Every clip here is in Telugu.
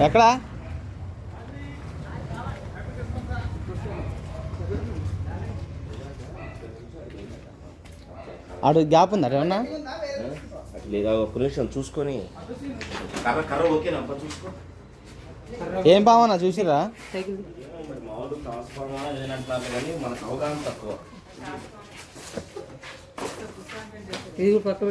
ఎక్కడా ఆడు గ్యాప్ ఉందా ఏమన్నా లేదా ఒక్క నిమిషం చూసుకొని కర్ర కర్ర ఓకేనా చూసుకో. ఏం బావన్నా చూసిరా మామూలు ట్రాన్స్ఫార్మర్ ఏదంటారు కానీ మనకు అవగాహన తక్కువ. సైకిల్ పక్కన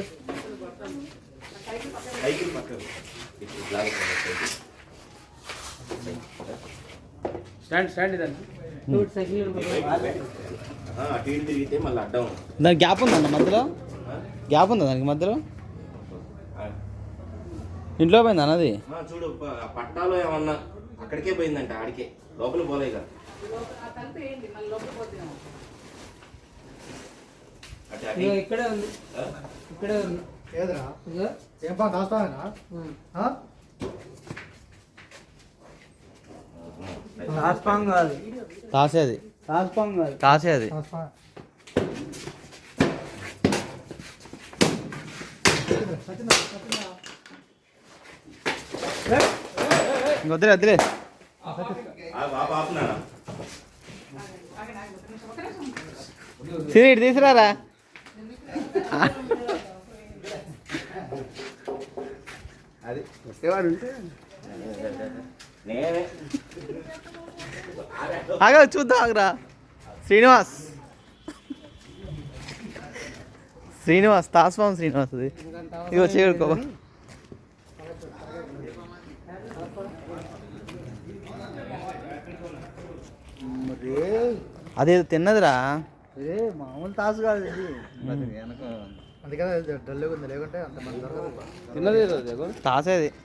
స్టాండ్ ఇదండి. అటు ఇటు తిరిగితే మళ్ళీ అడ్డం. దానికి గ్యాప్ ఉందన్న మధ్యలో గ్యాప్ ఉందా దానికి మధ్యలో ఇంట్లో పోయింది అన్నది చూడు పట్టాలో ఏమన్నా అక్కడికే పోయిందంట, ఆడికే లోపల పోలేక. ఇక్కడే ఉంది, ఇక్కడే ఉంది. ఏదిరా ఏం పా దాస్తావేనా తాస్పాంగ్ కాదు, కాసేది తాస్పాంగ్ కాదు, కాసేది వద్దులే వద్దులే సిరి ఇటు తీసుకురారా అది వస్తేవాడు ఉంటే నేనే ఆగా చూద్దాం ఆగరా శ్రీనివాస్ శ్రీనివాస్ తాస్వాం శ్రీనివాస్ అది ఇగో చేయడుకో అదేదో తిన్నదిరా మామూలు తాసు కాదు అందుకనే డల్గా ఉంది, లేకుంటే అంత మంది తిన్నది తాసేది